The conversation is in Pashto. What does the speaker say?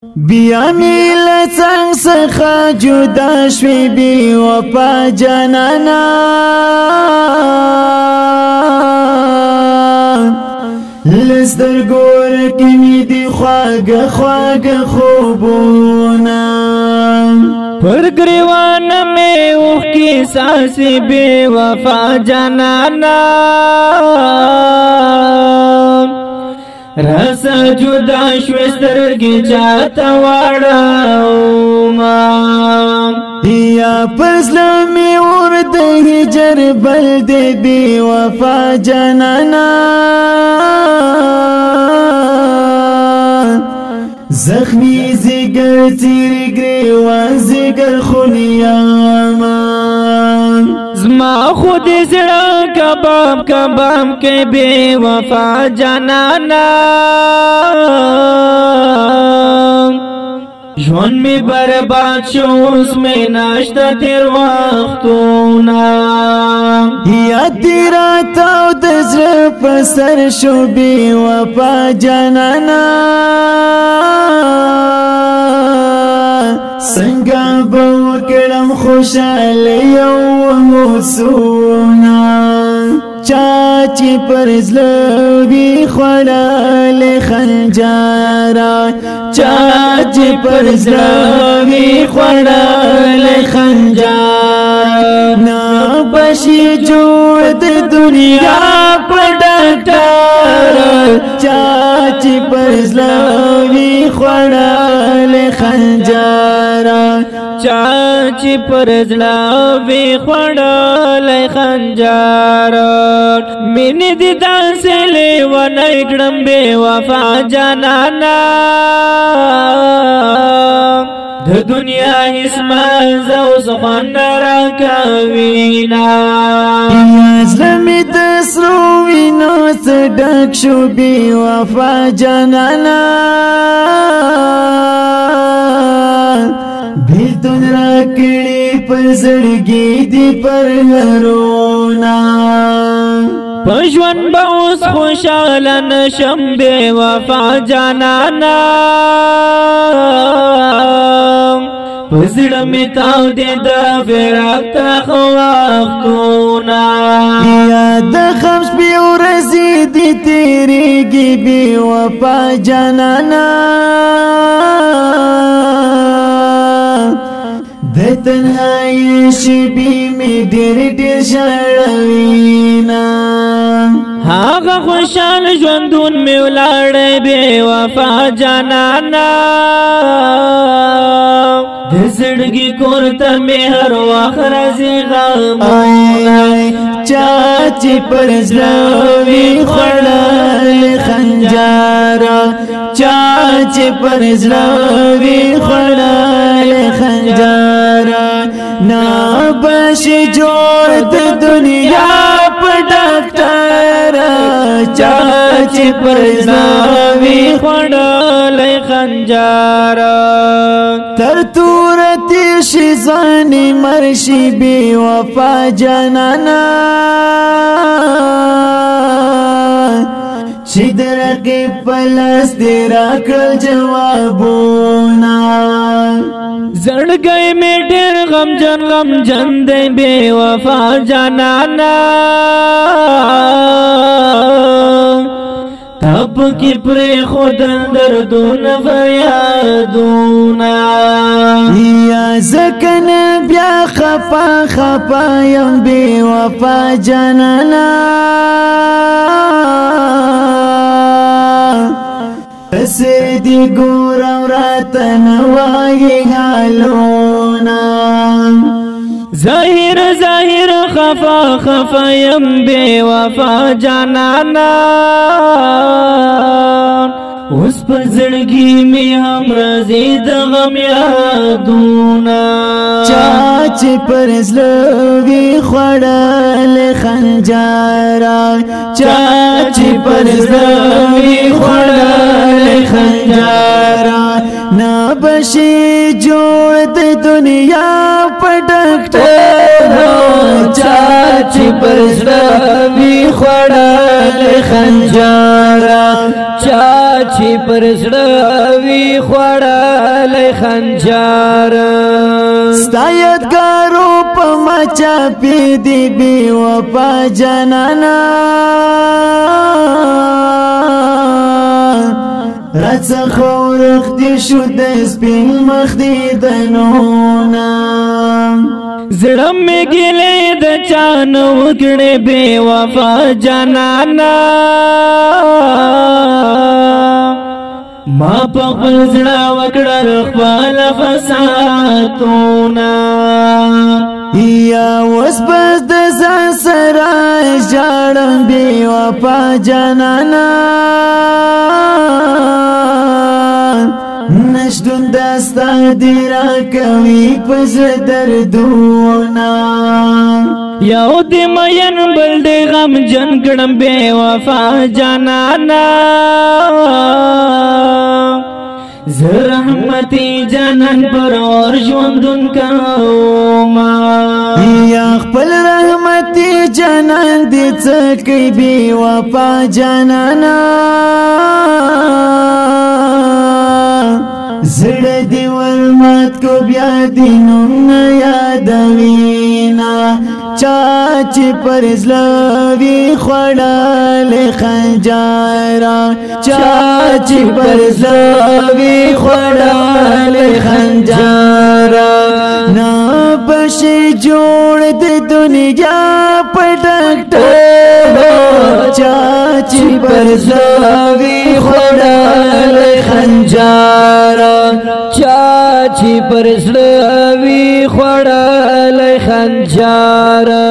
بیا می له څنګ څخه جدا شوې بې وفا جانانه له سترګو ورکې مې دي خواږه خواږه خوبونه پر ګریوانه مې اوښکې څاڅي بې وفا جانانه راسه جدا شوې سترګې چاته واړومه یا پر زړه مې اور د هجر بل دی بې وفا جانانه زخمی زیگر تیری گریوان زیگر خونیاما زما خود زړه کباب کباب کې بے وفا جانانا ژوند می برباد شو اوس می ناشته تیر وختونه یاد دې راتاو د زړه په سر شو بې وفا جانانا څنګه به وکړم خوشاله یو اوسونه چا چې پر زړه وي خوړلی خنجاره چا چې پر زړه وي خوړلی خنجر نه بشي جوړ د دنیا په ډاکټر چا چې پر زړه وي خوړلی خنجره چا چې پر زړه وي خوړلی خنجر مینې دې داسې لیونی کړم بې وفا جانانه د دنیا هیڅ منځ اوس خوند راکوینه زړه مې د سرو وینو څه ډک شو بې وفا جانانه بیلتون راکړي پر زړګي دي پر هرونه په ژوند به اوس خوشاله نشم بې وفا جانانه په زړه مې تاودې د فراق تخه وختونه یا د غم شپې ورځې دي تېرېږي بې وفا جانانه د تنهایي شپې مې ډېر ډېر ژړوینه هغه خوشحال ژوندون مې ولاړی بې وفا جانانه د زړګي کور ته مې هر وخت راځي غمونه چا چې پر زړه وي خوړلی خنجره چا چې پر زړه وي خوړلی خنجره نه بشي جوړ د دنیا په ډاکټر چا چې پر زړه وي خوړلی خنجر تر تور تیر شي ځواني مرشي بې وفا جانانه چې د رقیب په لاس دې راکړل جوابونه زړګی مې ډېر غمجن غمجن دی بې وفا جانانه تب کی پرېښودل دردونه فریادونه یا ځکه نه بیا خفا خفا یم بې وفا جانانه پسې دې ګورم راته نه وایي حالونه ظاهر ظاهر خفا خفا یم بې وفا جانانه اوس په زړګي مې هم راځي د غم یادونه چا چې پر زړه وي خوړل خنجارا چا چې پر زړه وي خوړل خنجارا نا بشي جوړ د دنیا په ډاکټر چا چې پر زړه وي خوړل خنجارا چا چې پر زړه وي خوړل خنجارا ستایدګارو په مچا پی دی بی وفا جانانا راڅخه ورختی شو د سپین مخ دی دنونا زړه مې ګلې د چان وکړې بے وفا جانانا ما په خپل زړه وکړل خپل فساتونه یا وس بس د ځان سره ژړم بې وفا جانانا نشدون دستا دی را کوي په زړه دردونه یو دی مین بل دی غم جن کړم بے وفا جانانا زرحمتی جانان پر اور ژوندون کوما یا خپل رحمتي جانان دې څه کوي بې وفا جانانا زړه دې ورمات کو بیا دې نوم نه یادوینا چا چې پر زړه وي خوړل خنجارا چا چې پر زړه وي خوړل خنجارا نا بشي جوړ د دنیا په ډاکټر چا چې پر زړه وي خوړل خنجارا چا چې پر زړه وي خوړل خنجارا